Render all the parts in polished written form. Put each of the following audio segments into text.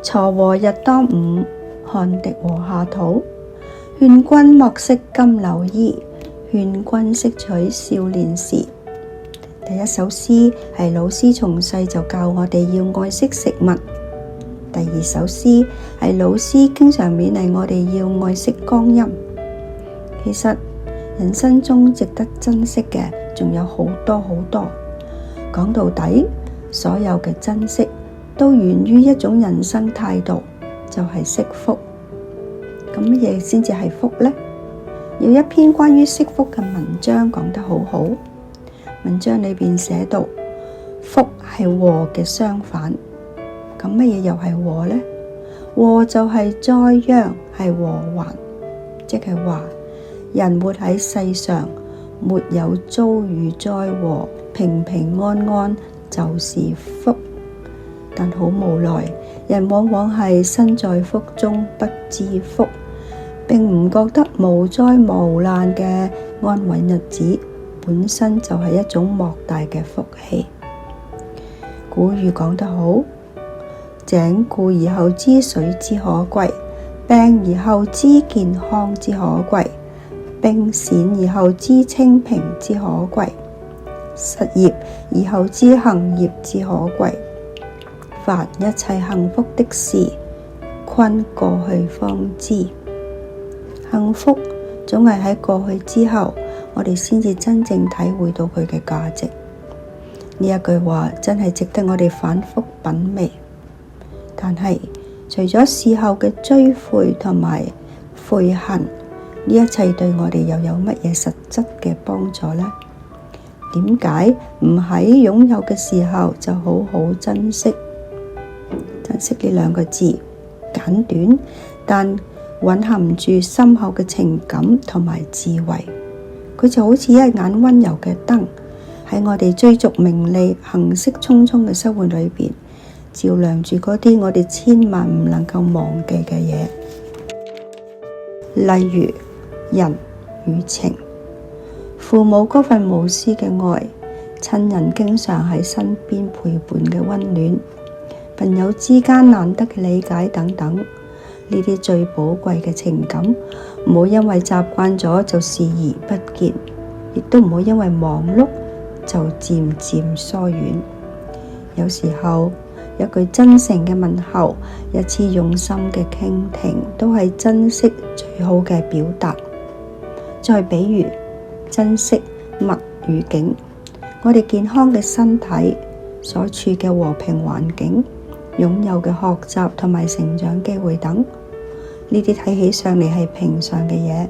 鋤禾日當午，汗滴禾下土。勸君莫惜金縷衣，勸君惜取少年時。第一首詩係老師從細就教我哋要愛惜食物。第二首詩係老師經常勉勵我哋要愛惜光陰。其實人生中值得珍惜嘅仲有好多好多。講到底，所有嘅珍惜都源於一種人生態度，就係惜福。咁乜嘢先至係福呢？有一篇關於惜福嘅文章講得好好。文章裏邊寫到，福係禍嘅相反。咁乜嘢又係禍呢？禍就係災殃，係禍患，即係話人活喺世上，沒有遭遇災禍，平平安安就是福。但好無奈，人往往係身在福中不知福，並唔覺得無災無難嘅安穩日子本身就係一種莫大嘅福氣。古語講得好，井固而後知水之可貴，病而後知健康之可貴，兵險而後知清平之可貴，失業而後知行業之可貴。凡一切幸福的事，昆過去方知。幸福總係喺過去之後，我哋先至真正體會到佢嘅價值。呢一句話真係值得我哋反覆品味。但係除咗事後嘅追悔同埋悔恨，呢一切對我哋又有乜嘢實質嘅幫助呢？點解唔喺擁有嘅時候就好好珍惜？珍惜呢兩個字簡短，但蘊含住深厚嘅情感同埋智慧。佢就好似一盞温柔嘅燈，喺我哋追逐名利、行色匆匆嘅生活裏邊，照亮住嗰啲我哋千萬唔能夠忘記嘅嘢。例如人與情，父母嗰份無私嘅愛，親人經常喺身邊陪伴嘅温暖，朋友之間難得嘅理解等等，呢啲最寶貴嘅情感，唔好因為習慣咗就視而不見，亦都唔好因為忙碌就漸漸疏遠。有時候一句真誠嘅問候，一次用心嘅傾聽，都係珍惜最好嘅表達。再比如珍惜物與景，我哋健康嘅身體，所處嘅和平環境，擁有嘅學習同埋成長機會等，呢啲睇起上嚟係平常嘅嘢，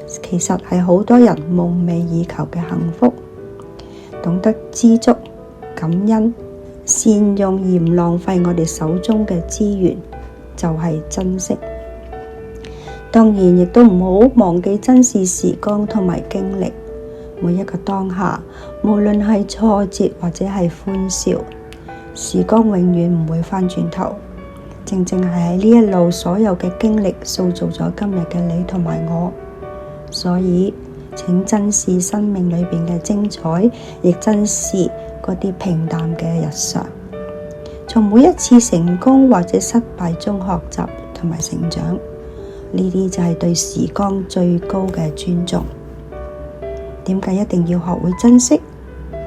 其實係好多人夢寐以求嘅幸福。懂得知足、感恩、善用而唔浪費我哋手中嘅資源，就係珍惜。當然亦都唔好忘記珍視時光同埋經歷，每一個當下，無論係挫折或者係歡笑，時光永遠唔會返轉頭。正正係喺呢一路所有嘅經歷塑造咗今日嘅你同埋我。所以請珍視生命裏邊嘅精彩，亦珍視嗰啲平淡嘅日常，從每一次成功或者失敗中學習同埋成長。呢啲就係對時光最高嘅尊重。點解一定要學會珍惜？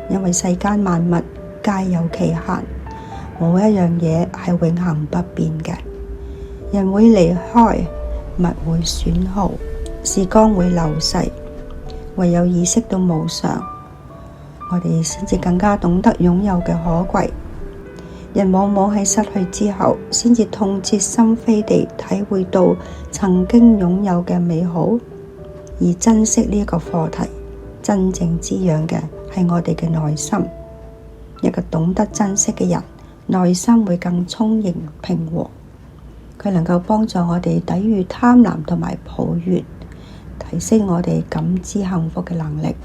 因為世間萬物皆有期限，冇一樣嘢係永恆不變嘅。人會離開，物會損耗，時光會流逝。唯有意識到無常，我哋先至更加懂得擁有嘅可貴。人往往喺失去之後，先至痛徹心扉地體會到曾經擁有嘅美好。而珍惜呢一個課題，真正滋養嘅係我哋嘅內心。一個懂得珍惜嘅人，內心會更充盈平和。佢能夠幫助我哋抵禦貪婪同埋抱怨，提升我哋感知幸福嘅能力。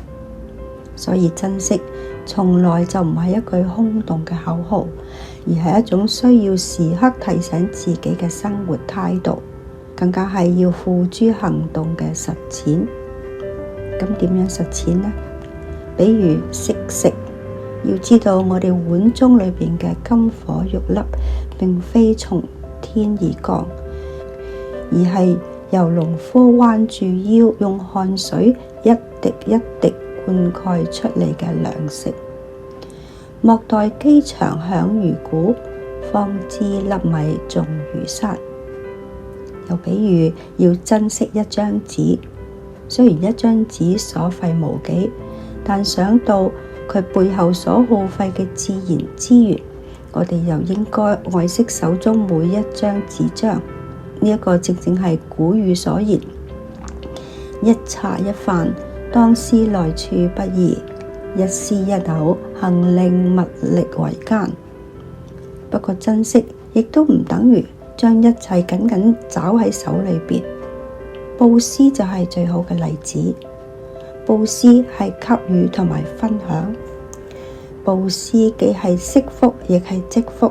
所以珍惜從來就唔係一句空洞嘅口號，而係一種需要時刻提醒自己嘅生活態度，更加係要付諸行動嘅實踐。咁點樣實踐呢？比如惜食，要知道我哋碗中裏邊嘅金火玉粒並非從天而降，而係由農夫彎住腰用汗水一滴一滴灌溉出嚟嘅糧食。莫待飢腸響如鼓，方知粒米重如山。又比喻要珍惜一張紙，雖然一張紙所費無幾，但想到佢背後所耗費嘅自然資源，我哋又應該愛惜手中每一張紙張。呢一個正正係古語所言：一茶一飯，當思來處不易；一絲一藕，行令物力維艱。不過珍惜亦都唔等於將一切緊緊抓喺手裏邊。布施就係最好嘅例子。布施係給予同埋分享。布施既係惜福，亦係積福。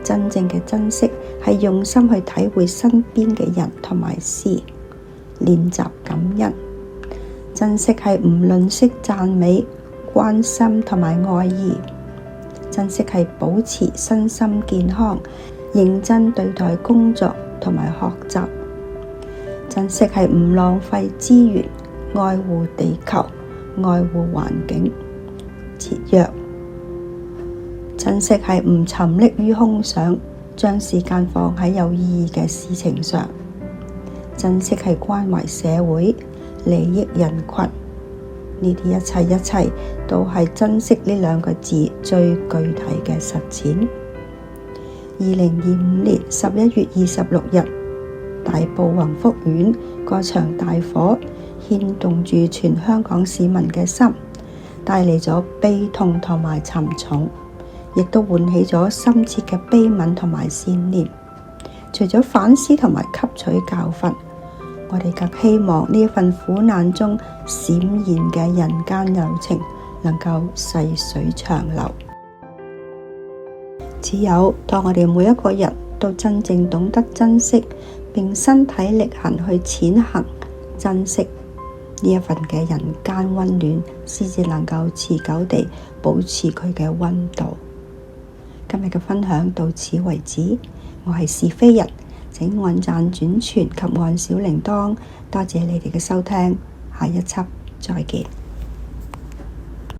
真正嘅珍惜係用心去體會身邊嘅人同埋事，練習感恩。珍惜係唔吝嗇讚美、關心同埋愛意。珍惜係保持身心健康，認真對待工作同埋學習。珍惜係唔浪費資源，愛護地球，愛護環境，節約。珍惜係唔沉溺於空想，將時間放喺有意義嘅事情上。珍惜係關懷社會，利益人群。呢啲一切都係珍惜呢兩個字最具體嘅實踐。2025年11月26日，大埔宏福苑嗰場大火牽動住全香港市民嘅心，帶嚟咗悲痛同埋沉重，亦都喚起咗深切嘅悲憫同埋善念。除咗反思同埋吸取教訓，我哋更希望呢一份苦難中閃現嘅人間柔情能夠細水長流。只有當我哋每一個人都真正懂得珍惜，並身體力行去踐行珍惜呢一份嘅人間溫暖，先至能夠持久地保持佢嘅溫度。今日嘅分享到此為止，我係是非人，請按讚轉傳及按小鈴鐺，多謝你哋嘅收聽，下一輯再見。